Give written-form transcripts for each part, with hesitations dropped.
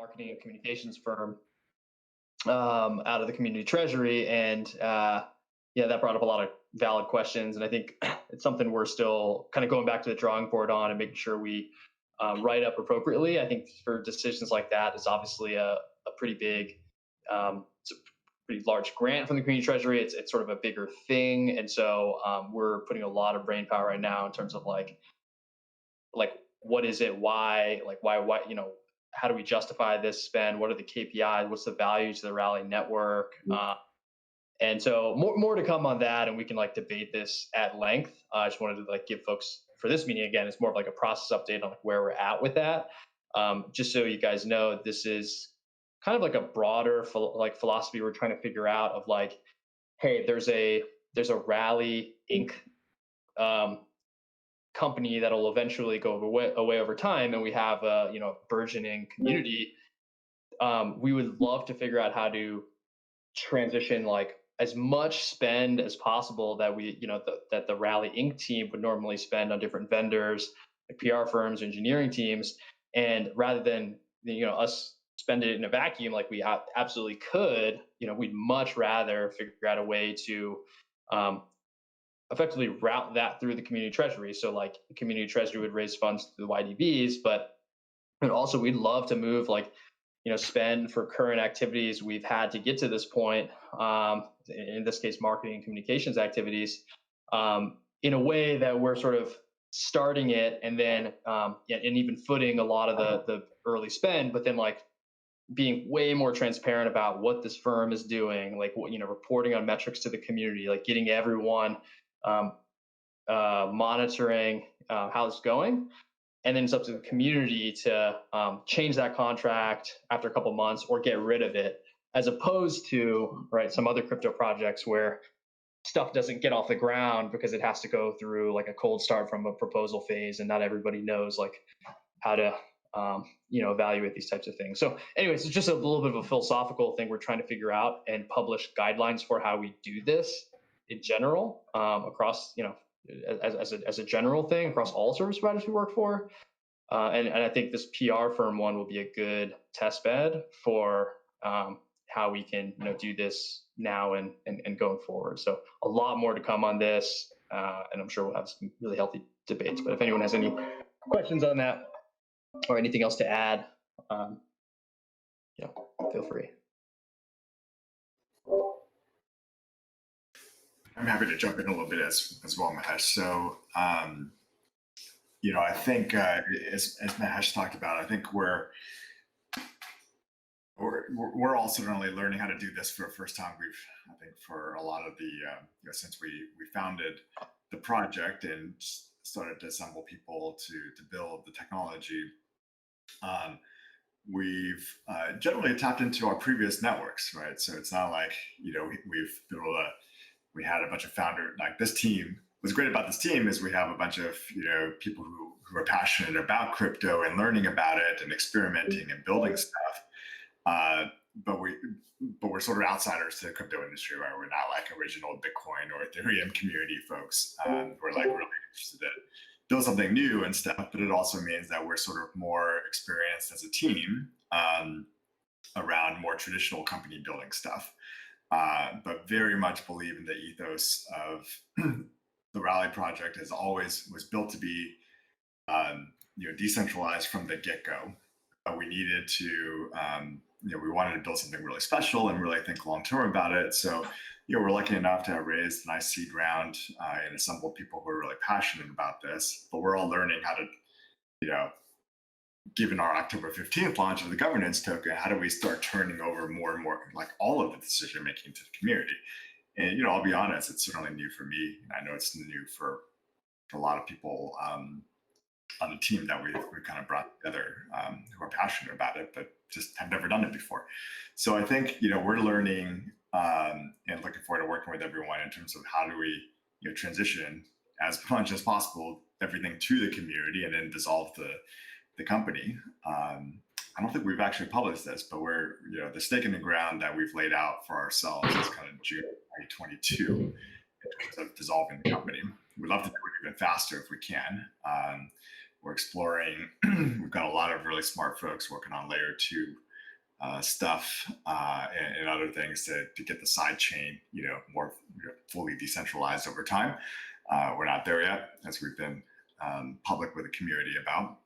marketing and communications firm out of the community treasury, and yeah, that brought up a lot of valid questions, and I think it's something we're still kind of going back to the drawing board on and making sure we write up appropriately. I think for decisions like that, it's obviously a pretty big, it's a pretty large grant from the community treasury. It's sort of a bigger thing, and so we're putting a lot of brain power right now in terms of like what is it, why, like why how do we justify this spend, what are the KPIs, what's the value to the Rally network, and so more to come on that, and we can like debate this at length. I just wanted to like give folks for this meeting, again, it's more of like a process update on like where we're at with that. Just so you guys know, this is kind of like a broader like philosophy we're trying to figure out of like, hey, there's a Rally Inc. Company that'll eventually go away over time, and we have a burgeoning community. We would love to figure out how to transition like as much spend as possible that that the Rally Inc. team would normally spend on different vendors, like PR firms, engineering teams, and rather than us spend it in a vacuum like we absolutely could, we'd much rather figure out a way to effectively route that through the community treasury. So like the community treasury would raise funds through the YDVs, but also we'd love to move like spend for current activities we've had to get to this point, in this case marketing and communications activities, in a way that we're sort of starting it and then and even footing a lot of the early spend, but then like being way more transparent about what this firm is doing, like reporting on metrics to the community, like getting everyone monitoring how it's going, and then it's up to the community to change that contract after a couple months or get rid of it, as opposed to some other crypto projects where stuff doesn't get off the ground because it has to go through like a cold start from a proposal phase, and not everybody knows like how to evaluate these types of things. So anyways, it's just a little bit of a philosophical thing we're trying to figure out and publish guidelines for how we do this in general, across as a general thing across all service providers we work for, and I think this PR firm one will be a good test bed for how we can do this now and going forward. So a lot more to come on this, and I'm sure we'll have some really healthy debates. But if anyone has any questions on that or anything else to add, feel free. I'm happy to jump in a little bit as well, Mahesh. So, I think as Mahesh talked about, I think we're all certainly learning how to do this for the first time. I think for a lot of the since we founded the project and started to assemble people to build the technology, we've generally tapped into our previous networks, right? So it's not like we've built we had a bunch of founders. Like this team, what's great about this team is we have a bunch of people who are passionate about crypto and learning about it and experimenting and building stuff. But we're sort of outsiders to the crypto industry, right? We're not like original Bitcoin or Ethereum community folks. We're like really interested in build something new and stuff. But it also means that we're sort of more experienced as a team around more traditional company building stuff. But very much believe in the ethos of the Rally project has always was built to be decentralized from the get-go. We needed to we wanted to build something really special and really think long-term about it. So we're lucky enough to have raised a nice seed round and assembled people who are really passionate about this. But we're all learning how to given our October 15th launch of the governance token, how do we start turning over more and more, like all of the decision making to the community? And I'll be honest, it's certainly new for me, and I know it's new for a lot of people on the team that we kind of brought together who are passionate about it, but just have never done it before. So I think we're learning and looking forward to working with everyone in terms of how do we transition as much as possible everything to the community and then dissolve the company. I don't think we've actually published this, but we're, the stake in the ground that we've laid out for ourselves is kind of June 2022 in terms of dissolving the company. We'd love to do it even faster if we can. We're exploring, we've got a lot of really smart folks working on layer 2 stuff and other things to get the side chain, more fully decentralized over time. We're not there yet, as we've been public with the community about.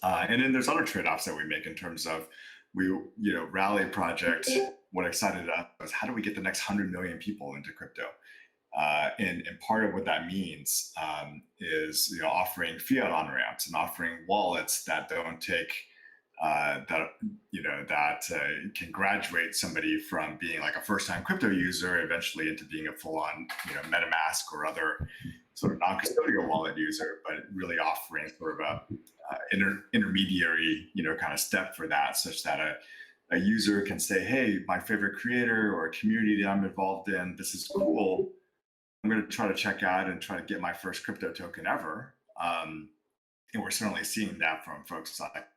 And then there's other trade-offs that we make in terms of Rally project. What excited us was how do we get the next 100 million people into crypto? And part of what that means is offering fiat on ramps and offering wallets that don't take can graduate somebody from being like a first-time crypto user eventually into being a full-on MetaMask or other sort of non-custodial wallet user, but really offering sort of a intermediary kind of step for that, such that a user can say, hey, my favorite creator or a community that I'm involved in, this is cool. I'm going to try to check out and try to get my first crypto token ever. And we're certainly seeing that from folks like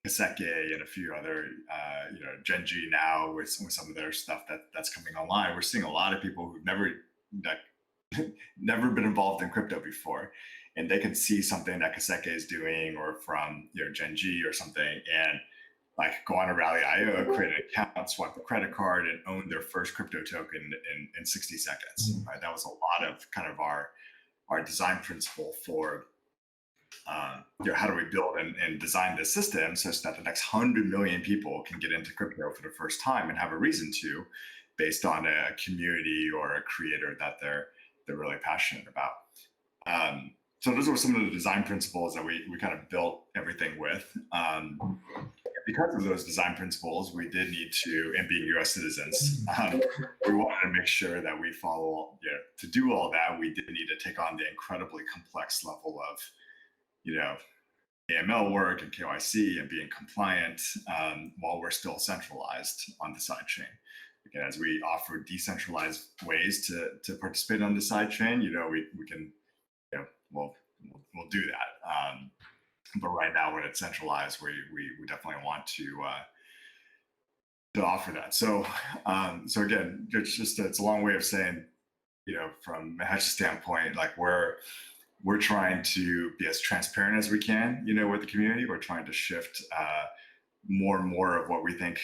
Jacobeh and a few other, Genji now with some of their stuff that's coming online. We're seeing a lot of people who've never been involved in crypto before, and they can see something that Jacobeh is doing or from Genji or something, and like go on a Rally.io, create an account, swipe a credit card, and own their first crypto token in 60 seconds. Right? That was a lot of kind of our design principle for how do we build and design this system such that the next 100 million people can get into crypto for the first time and have a reason to, based on a community or a creator that they're really passionate about. So those were some of the design principles that we kind of built everything with. Because of those design principles, we did need to, and being U.S. citizens, we wanted to make sure that we follow. To do all that, we did need to take on the incredibly complex level of AML work and KYC and being compliant while we're still centralized on the sidechain. Again, as we offer decentralized ways to participate on the sidechain, we can, we'll do that. But right now, when it's centralized, we definitely want to offer that. So again, it's a long way of saying, from Mahesh's standpoint, like we're trying to be as transparent as we can, with the community. We're trying to shift more and more of what we think,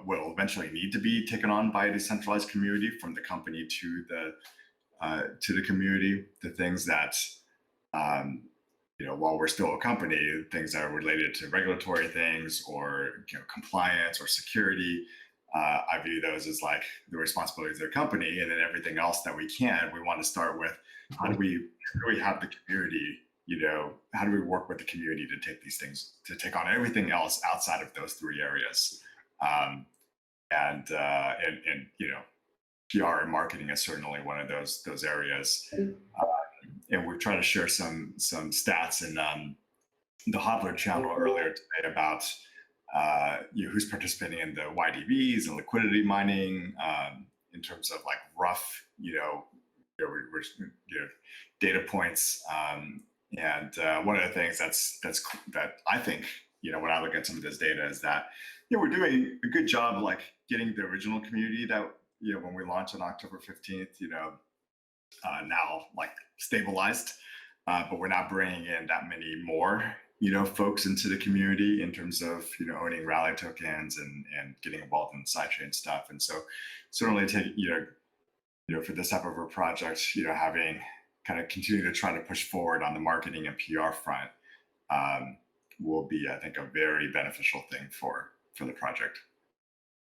will eventually need to be taken on by a decentralized community, from the company to the community. The things that, while we're still a company, things that are related to regulatory things or compliance or security, I view those as like the responsibilities of the company, and then everything else that we want to start with. How do we have the community? How do we work with the community to take these things, to take on everything else outside of those three areas? And PR and marketing is certainly one of those areas. And we're trying to share some stats in the Hodler channel earlier today about who's participating in the YDVs and liquidity mining in terms of like rough, data points. And one of the things that I think, when I look at some of this data, is that we're doing a good job of like getting the original community that when we launched on October 15th, now like stabilized, but we're not bringing in that many more folks into the community in terms of owning Rally tokens and getting involved in sidechain stuff. And so certainly take for this type of a project, having kind of continue to try to push forward on the marketing and PR front will be, I think, a very beneficial thing for the project.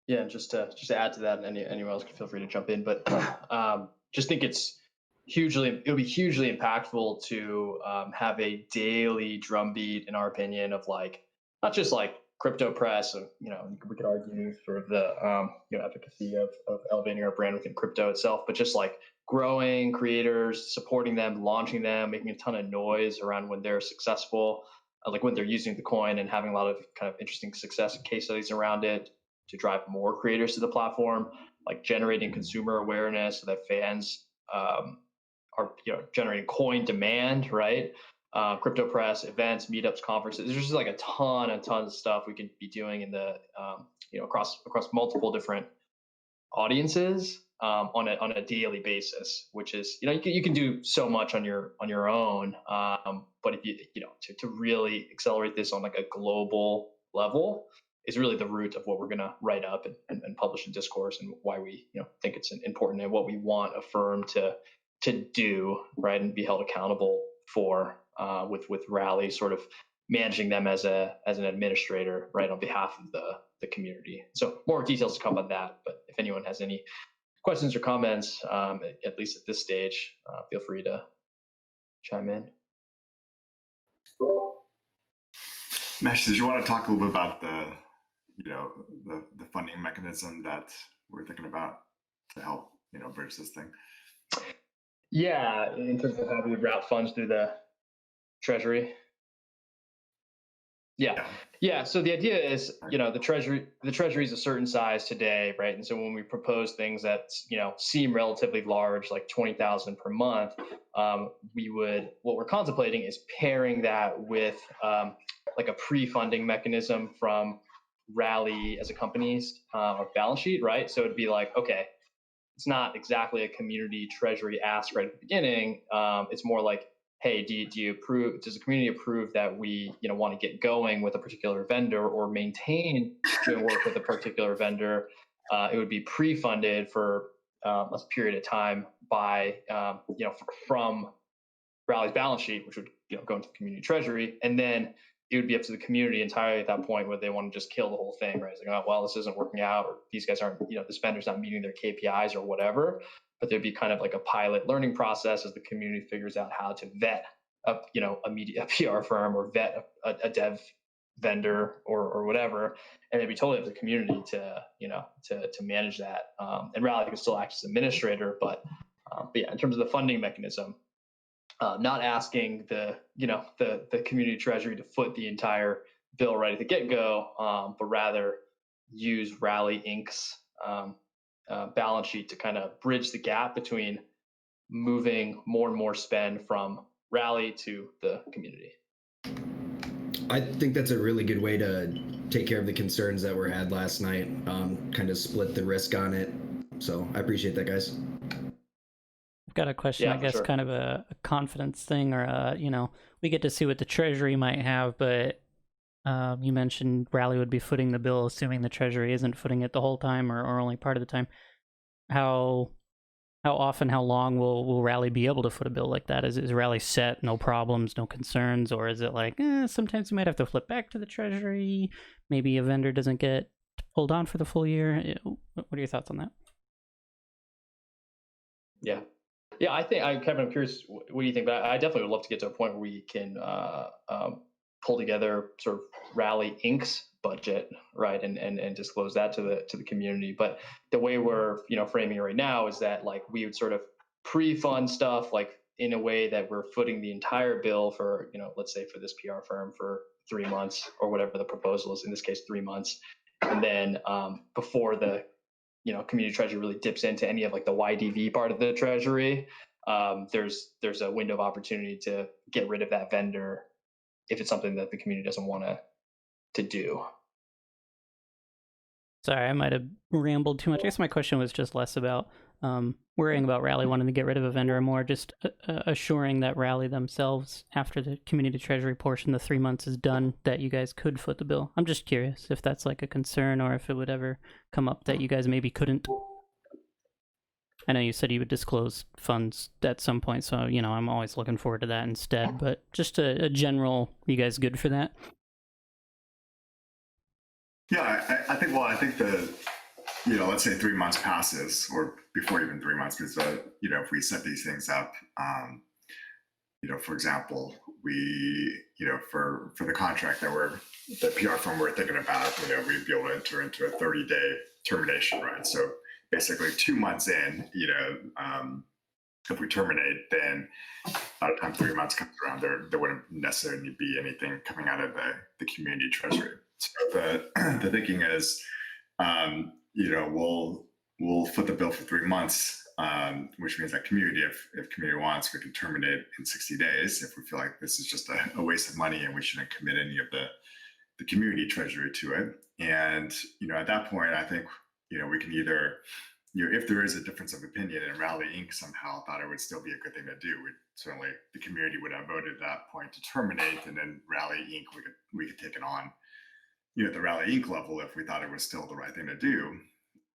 Yeah, and just to add to that, and anyone else can feel free to jump in, but just think it'll be hugely impactful to have a daily drumbeat, in our opinion, of like not just like crypto press, we could argue sort of the efficacy of elevating our brand within crypto itself, but just like growing creators, supporting them, launching them, making a ton of noise around when they're successful, like when they're using the coin, and having a lot of kind of interesting success and case studies around it to drive more creators to the platform, like generating consumer awareness so that fans are generating coin demand, right? Crypto press, events, meetups, conferences. There's just like a ton of stuff we can be doing in the across multiple different audiences on a daily basis, which is you can do so much on your own, but if to really accelerate this on like a global level, is really the root of what we're going to write up and publish in discourse, and why we think it's important, and what we want a firm to do, right, and be held accountable for, with Rally sort of managing them as an administrator, right, on behalf of the community. So more details to come on that. But if anyone has any questions or comments, at least at this stage, feel free to chime in. Mesh, did you want to talk a little bit about the funding mechanism that we're thinking about to help bridge this thing? Yeah, in terms of how we route funds through the Treasury. Yeah. Yeah. So the idea is, the treasury is a certain size today, right? And so when we propose things that, seem relatively large, like 20,000 per month, what we're contemplating is pairing that with, like a pre-funding mechanism from Rally as a company's balance sheet, right? So it'd be like, okay, it's not exactly a community treasury ask right at the beginning. It's more like, hey, do you approve? Does the community approve that we want to get going with a particular vendor, or maintain doing work with a particular vendor? It would be pre-funded for a period of time by from Rally's balance sheet, which would go into the community treasury, and then it would be up to the community entirely at that point whether they want to just kill the whole thing, right? It's like, oh, well, this isn't working out, or these guys aren't, this vendor's not meeting their KPIs or whatever. But there'd be kind of like a pilot learning process as the community figures out how to vet a media PR firm, or vet a dev vendor, or whatever, and it'd be totally up to the community to manage that. And Rally can still act as administrator, but yeah, in terms of the funding mechanism, not asking the community treasury to foot the entire bill right at the get-go, but rather use Rally Inc.'s balance sheet to kind of bridge the gap between moving more and more spend from Rally to the community. I think that's a really good way to take care of the concerns that were had last night, kind of split the risk on it. So I appreciate that, guys. I've got a question, I guess, sure. Kind of a confidence thing, or, we get to see what the Treasury might have, but you mentioned Rally would be footing the bill, assuming the Treasury isn't footing it the whole time, or only part of the time. How often, how long will Rally be able to foot a bill like that? Is Rally set, no problems, no concerns, or is it like, sometimes you might have to flip back to the Treasury, maybe a vendor doesn't get pulled on for the full year? What are your thoughts on that? Yeah, Kevin, I'm curious, what do you think? But I definitely would love to get to a point where we can pull together sort of Rally Inc.'s budget, right, and disclose that to the community. But the way we're framing it right now is that, like, we would sort of pre-fund stuff, like, in a way that we're footing the entire bill for, let's say for this PR firm for 3 months, or whatever the proposal is, in this case 3 months, and then before the community treasury really dips into any of, like, the YDV part of the treasury, there's a window of opportunity to get rid of that vendor if it's something that the community doesn't want to do. Sorry, I might have rambled too much. I guess my question was just less about worrying about Rally wanting to get rid of a vendor, and more just assuring that Rally themselves, after the community treasury portion, the 3 months is done, that you guys could foot the bill. I'm just curious if that's like a concern, or if it would ever come up that you guys maybe couldn't. I know you said you would disclose funds at some point, so I'm always looking forward to that instead. But just a general, you guys good for that? Yeah, I think the let's say 3 months passes, or before even 3 months, because if we set these things up, for example, we for the contract that the PR firm we're thinking about, we'd be able to enter into a 30-day termination, right? So basically 2 months in, if we terminate, then by the time 3 months comes around, there wouldn't necessarily be anything coming out of the community treasury. So the thinking is, we'll foot the bill for 3 months, which means that community, if community wants, we can terminate in 60 days if we feel like this is just a waste of money and we shouldn't commit any of the community treasury to it. And at that point, I think we can either, if there is a difference of opinion and Rally Inc. somehow thought it would still be a good thing to do, certainly the community would have voted at that point to terminate, and then Rally Inc. we could take it on, at the Rally Inc. level, if we thought it was still the right thing to do.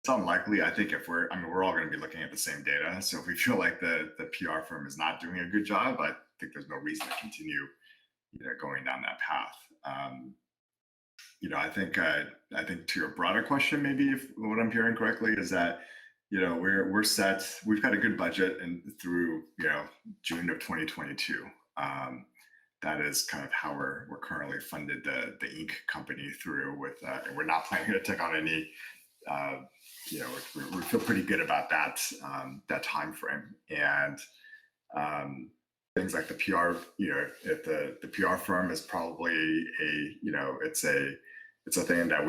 It's unlikely. I think if we're all going to be looking at the same data. So if we feel like the PR firm is not doing a good job, I think there's no reason to continue, going down that path. I think to your broader question, maybe if what I'm hearing correctly is that, we're set. We've got a good budget and through June of 2022. That is kind of how we're currently funded the Inc. company through with, and we're not planning to take on any. We feel pretty good about that time frame, and things like the PR. If the PR firm is probably it's a thing that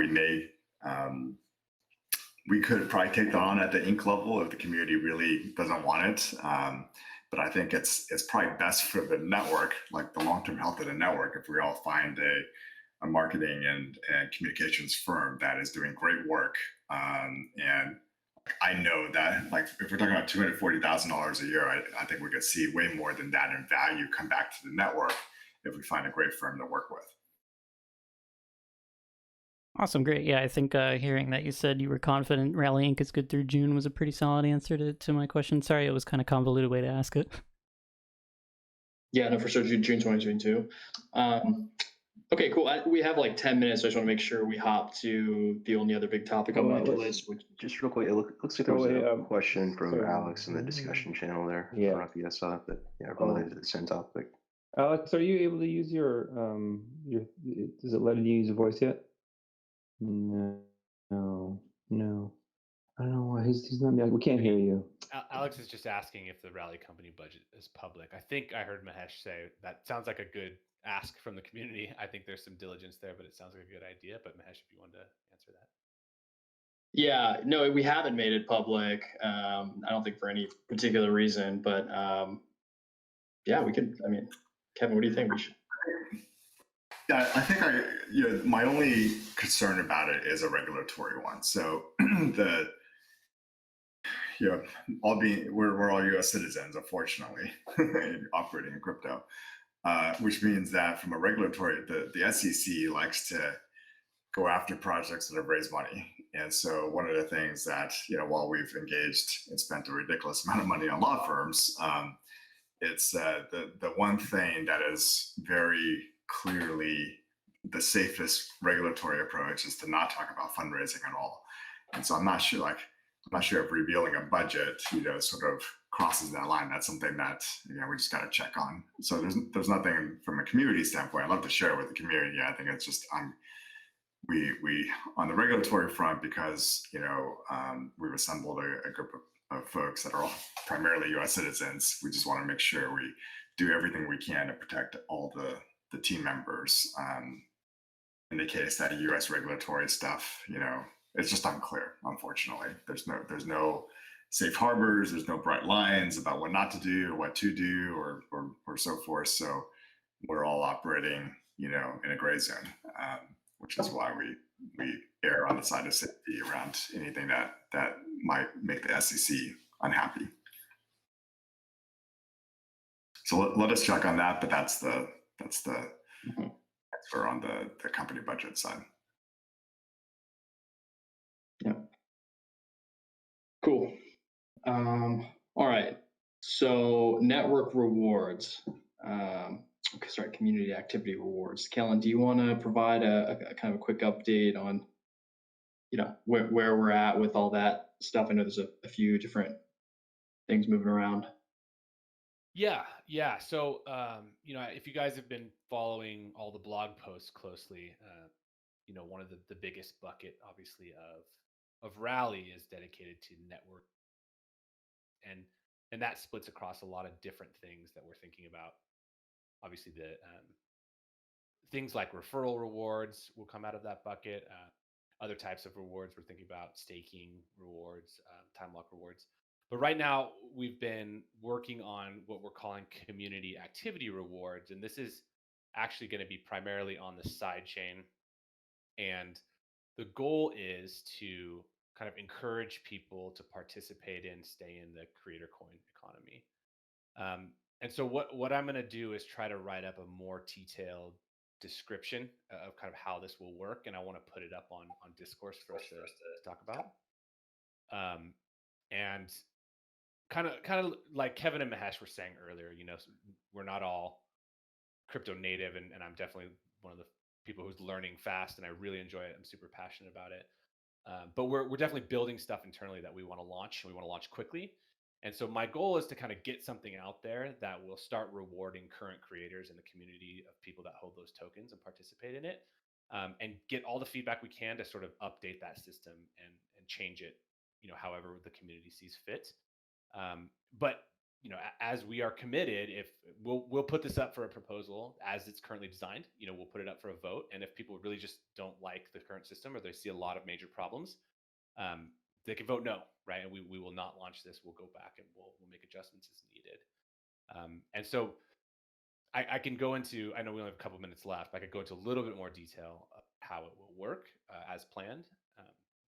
we could probably take that on at the Inc. level if the community really doesn't want it. But I think it's probably best for the network, like the long-term health of the network, if we all find a marketing and communications firm that is doing great work. And I know that, like, if we're talking about $240,000 a year, I think we could see way more than that in value come back to the network if we find a great firm to work with. Awesome, great. Yeah, I think hearing that you said you were confident Rally Inc. is good through June was a pretty solid answer to my question. Sorry, it was kind of convoluted way to ask it. Yeah, no, for sure, June 2022. Okay, cool. We have like 10 minutes, so I just want to make sure we hop to the only other big topic on my list. Just real quick, it looks like there was a question from Alex in the discussion channel there. Yeah. I don't know if you guys saw it, but related to the same topic. Alex, are you able to use your does it let you use a voice yet? No. I don't know why he's not. We can't hear you. Alex is just asking if the Rally company budget is public. I think I heard Mahesh say that sounds like a good ask from the community. I think there's some diligence there, but it sounds like a good idea. But Mahesh, if you wanted to answer that. Yeah, no, we haven't made it public. I don't think for any particular reason, but yeah, we could. I mean, Kevin, what do you think we should? Yeah, I think my only concern about it is a regulatory one. So we're all U.S. citizens, unfortunately, operating in crypto, which means that from a regulatory, the SEC likes to go after projects that have raised money. And so one of the things that, while we've engaged and spent a ridiculous amount of money on law firms, it's the one thing that is very clearly the safest regulatory approach is to not talk about fundraising at all. And so I'm not sure if revealing a budget, sort of crosses that line. That's something that we just got to check on. So there's nothing from a community standpoint. I'd love to share with the community. I think it's just we on the regulatory front, because we've assembled a group of folks that are all primarily U.S. citizens. We just want to make sure we do everything we can to protect all the team members. In the case that U.S. regulatory stuff, it's just unclear. Unfortunately, there's no safe harbors. There's no bright lines about what not to do or what to do or so forth. So we're all operating, in a gray zone, which is why we err on the side of safety around anything that might make the SEC unhappy. So let us check on that, but that's the answer on the company budget side. Yeah. Cool. All right. So network rewards. Sorry, community activity rewards. Kellen, do you want to provide a kind of a quick update on, where we're at with all that stuff? I know there's a few different things moving around. Yeah. So, if you guys have been following all the blog posts closely, one of the biggest bucket, obviously, of Rally is dedicated to network, and that splits across a lot of different things that we're thinking about. Obviously, the things like referral rewards will come out of that bucket. Other types of rewards, we're thinking about staking rewards, time lock rewards. But right now, we've been working on what we're calling community activity rewards. And this is actually going to be primarily on the side chain. And the goal is to kind of encourage people to participate and stay in the creator coin economy. And so what I'm going to do is try to write up a more detailed description of kind of how this will work, and I want to put it up on Discourse for us to talk about. And kind of like Kevin and Mahesh were saying earlier, we're not all crypto native, and I'm definitely one of the people who's learning fast, and I really enjoy it. I'm super passionate about it. But we're definitely building stuff internally that we want to launch, and we want to launch quickly. And so my goal is to kind of get something out there that will start rewarding current creators in the community of people that hold those tokens and participate in it, and get all the feedback we can to sort of update that system and change it, however the community sees fit. But as we are committed, if we'll put this up for a proposal as it's currently designed, we'll put it up for a vote. And if people really just don't like the current system or they see a lot of major problems, they can vote no, right? And we will not launch this. We'll go back and we'll make adjustments as needed. And so I can go into, I know we only have a couple minutes left, but I could go into a little bit more detail of how it will work as planned.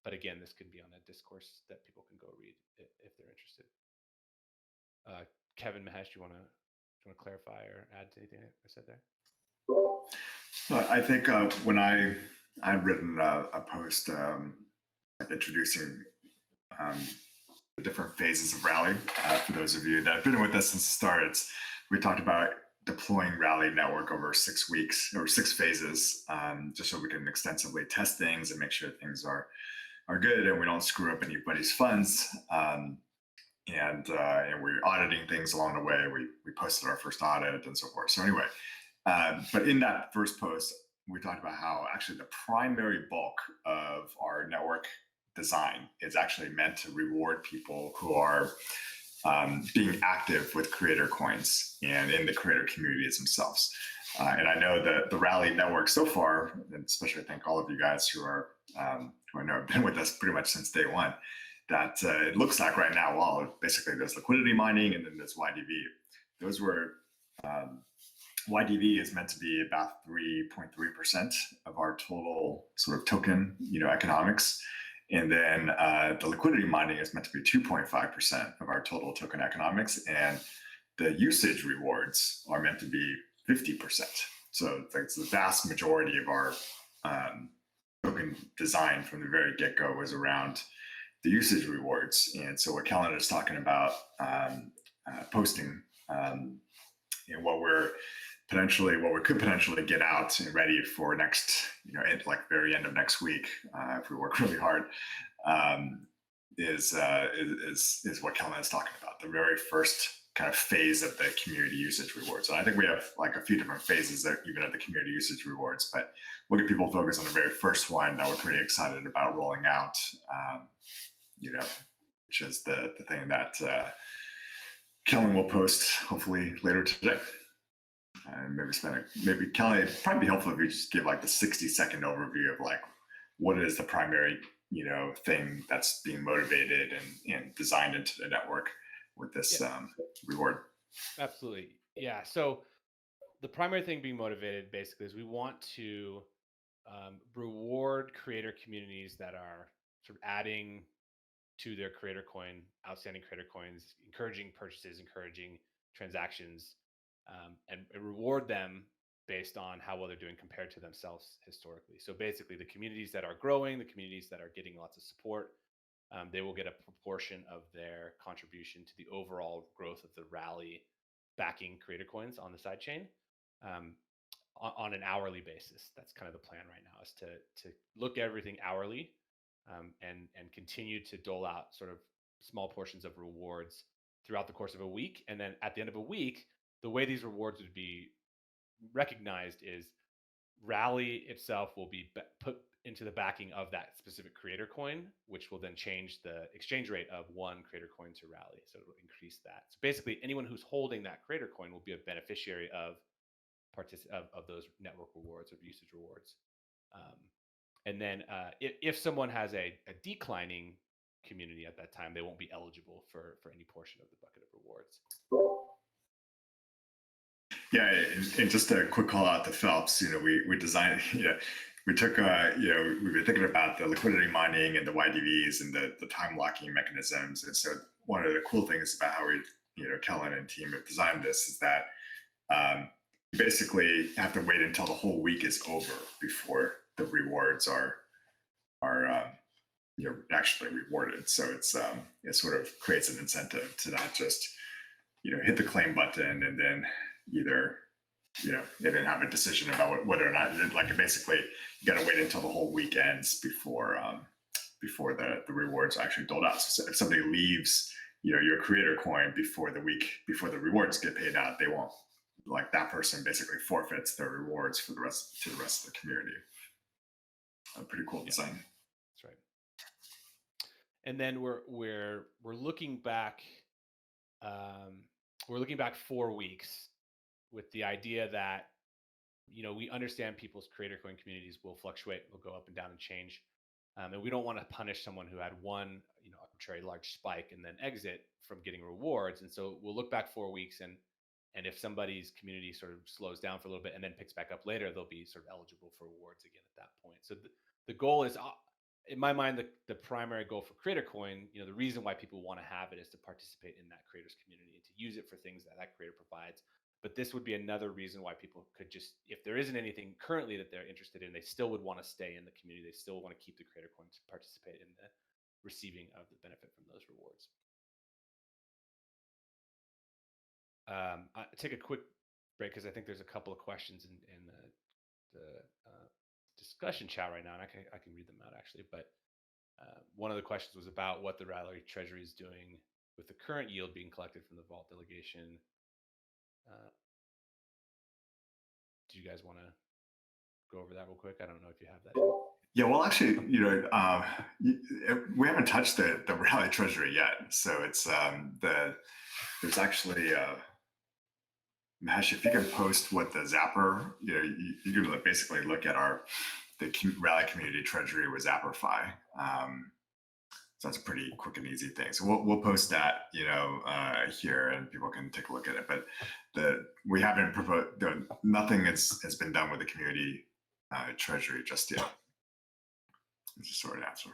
But again, this could be on a Discourse that people can go read if they're interested. Kevin, Mahesh, do you want to clarify or add to anything I said there? I think when I've written a post introducing the different phases of Rally. For those of you that have been with us since the start, we talked about deploying Rally network over 6 weeks or 6 phases, just so we can extensively test things and make sure things are good and we don't screw up anybody's funds. And we're auditing things along the way. We posted our first audit and so forth. So anyway, but in that first post, we talked about how actually the primary bulk of our network design is actually meant to reward people who are being active with creator coins and in the creator communities themselves. And I know that the Rally network so far, and especially I thank all of you guys who are who I know have been with us pretty much since day one, that it looks like right now, well, basically there's liquidity mining and then there's YDV. Those were, YDV is meant to be about 3.3% of our total sort of token, economics. And then the liquidity mining is meant to be 2.5% of our total token economics. And the usage rewards are meant to be 50%. So it's the vast majority of our token design from the very get-go was around the usage rewards. And so what Kellen is talking about posting, what we could potentially get out and ready for next, at like very end of next week, if we work really hard, is what Kellen is talking about. The very first kind of phase of the community usage rewards. And I think we have like a few different phases that even at the community usage rewards, but we'll get people focused on the very first one that we're pretty excited about rolling out, which is the thing that Kellen will post hopefully later today. And maybe Kelly, it'd probably be helpful if you just give like the 60-second overview of like what is the primary, thing that's being motivated and designed into the network with this reward. Absolutely. Yeah. So the primary thing being motivated basically is we want to reward creator communities that are sort of adding to their creator coin, outstanding creator coins, encouraging purchases, encouraging transactions, and reward them based on how well they're doing compared to themselves historically. So basically the communities that are growing, the communities that are getting lots of support, they will get a proportion of their contribution to the overall growth of the Rally backing creator coins on the sidechain on an hourly basis. That's kind of the plan right now, is to look at everything hourly and continue to dole out sort of small portions of rewards throughout the course of a week. And then at the end of a week, the way these rewards would be recognized is Rally itself will be put into the backing of that specific creator coin, which will then change the exchange rate of one creator coin to Rally. So it will increase that. So basically anyone who's holding that creator coin will be a beneficiary of those network rewards or usage rewards. And then if someone has a declining community at that time, they won't be eligible for any portion of the bucket of rewards. Yeah, and just a quick call out to Phelps. We designed. We took. We've been thinking about the liquidity mining and the YDVs and the time locking mechanisms. And so one of the cool things about how we, Kellen and team have designed this is that basically have to wait until the whole week is over before the rewards are actually rewarded. So it sort of creates an incentive to not just hit the claim button and then either they didn't have a decision about whether or not, like, basically you got to wait until the whole week ends before the rewards are actually doled out. So if somebody leaves your creator coin before the rewards get paid out, they won't, like, that person basically forfeits their rewards to the rest of the community. A pretty cool design. That's right. And then we're looking back. We're looking back 4 weeks with the idea that we understand people's creator coin communities will fluctuate, will go up and down and change, and we don't want to punish someone who had one arbitrary large spike and then exit from getting rewards. And so we'll look back 4 weeks, and if somebody's community sort of slows down for a little bit and then picks back up later, they'll be sort of eligible for rewards again at that point. So the goal is, in my mind, the primary goal for Creator Coin, the reason why people want to have it is to participate in that creator's community and to use it for things that creator provides. But this would be another reason why people could just, if there isn't anything currently that they're interested in, they still would want to stay in the community. They still want to keep the Creator Coin to participate in the receiving of the benefit from those rewards. I'll take a quick break because I think there's a couple of questions in the discussion chat right now, and I can read them out actually. But one of the questions was about what the Rally Treasury is doing with the current yield being collected from the vault delegation. Do you guys want to go over that real quick? I don't know if you have that. Yeah, well, actually, we haven't touched the Rally Treasury yet. So it's there's actually Mahesh, if you can post what the Zapper, you can basically look at the Rally Community Treasury with Zapperify. So that's a pretty quick and easy thing. So we'll post that, here, and people can take a look at it. But we haven't proposed, nothing has been done with the community treasury just yet. It's a short answer.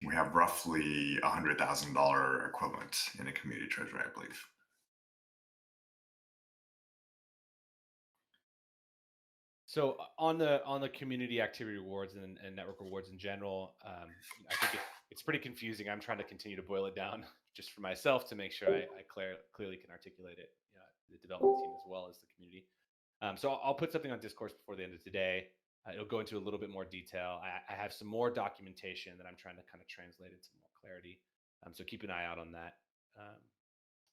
We have roughly $100,000 equivalent in a community treasury, I believe. So on the community activity rewards and network rewards in general, I think it's pretty confusing. I'm trying to continue to boil it down just for myself to make sure I clearly can articulate it, the development team as well as the community. So I'll put something on Discourse before the end of today. It'll go into a little bit more detail. I have some more documentation that I'm trying to kind of translate into more clarity. So keep an eye out on that.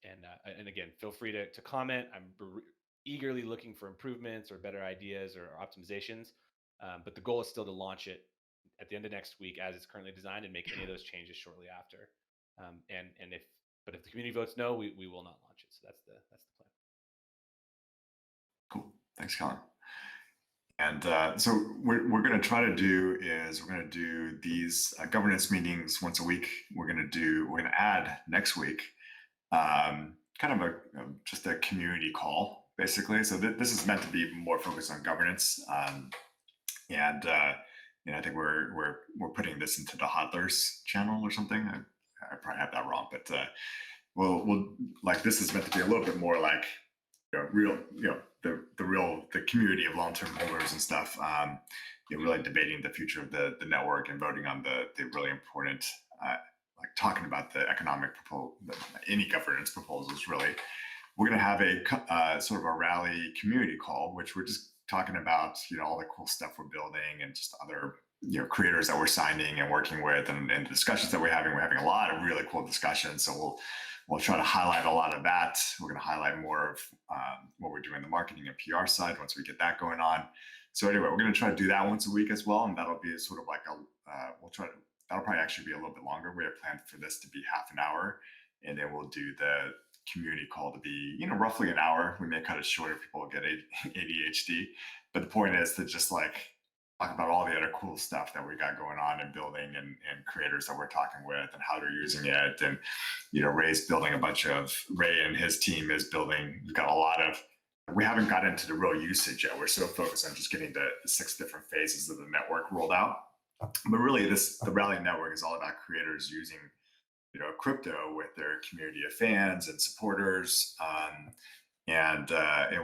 And again, feel free to comment. I'm eagerly looking for improvements or better ideas or optimizations. But the goal is still to launch it at the end of next week as it's currently designed and make any of those changes shortly after. But if the community votes no, we will not launch it. So that's the plan. Cool. Thanks, Colin. And so we're going to try to do is we're going to do these governance meetings once a week. We're going to add next week kind of just a community call, basically. So this is meant to be more focused on governance, and I think we're putting this into the Hodlers channel or something. I probably have that wrong, but we'll like, this is meant to be a little bit more like the community of long-term holders and stuff, really debating the future of the network and voting on the really important, like talking about the economic any governance proposals. Really, we're going to have a sort of a Rally community call, which we're just talking about all the cool stuff we're building and just other creators that we're signing and working with, and the discussions that we're having. We're having a lot of really cool discussions, so we'll try to highlight a lot of that. We're going to highlight more of what we're doing on the marketing and PR side once we get that going on. So anyway, we're going to try to do that once a week as well, and that'll be sort of like that'll probably actually be a little bit longer. We have planned for this to be half an hour, and then we'll do the community call to be roughly an hour. We may cut it short if people get ADHD, but the point is to just like talk about all the other cool stuff that we got going on and building, and creators that we're talking with and how they're using it. And, Ray's building a bunch of, Ray and his team is building, we've got a lot of, we haven't got into the real usage yet. We're so focused on just getting the 6 different phases of the network rolled out. But really the Rally network is all about creators using, crypto with their community of fans and supporters, and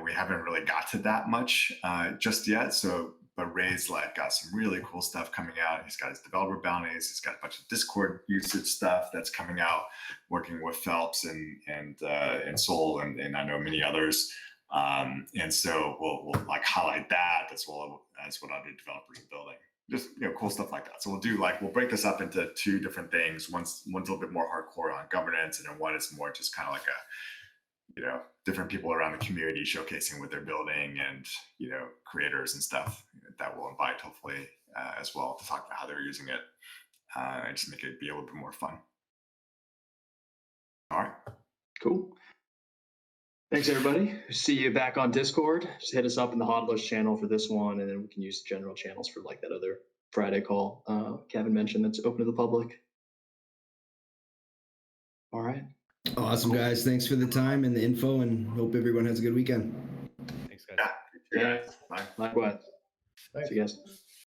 we haven't really got to that much just yet. So, but Ray's like got some really cool stuff coming out. He's got his developer bounties. He's got a bunch of Discord usage stuff that's coming out, working with Phelps and Sol and I know many others. And so we'll like highlight that as well as what other developers are building. Just cool stuff like that. So we'll break this up into two different things. One's a little bit more hardcore on governance, and then one is more just kind of like a different people around the community showcasing what they're building, and creators and stuff that we'll invite hopefully as well to talk about how they're using it and just make it be a little bit more fun. All right. Cool. Thanks, everybody. See you back on Discord. Just hit us up in the Hodlers channel for this one, and then we can use the general channels for like that other Friday call Kevin mentioned that's open to the public. All right. Awesome, guys. Thanks for the time and the info, and hope everyone has a good weekend. Thanks, guys. Yeah. Bye. Likewise. Thanks, you guys.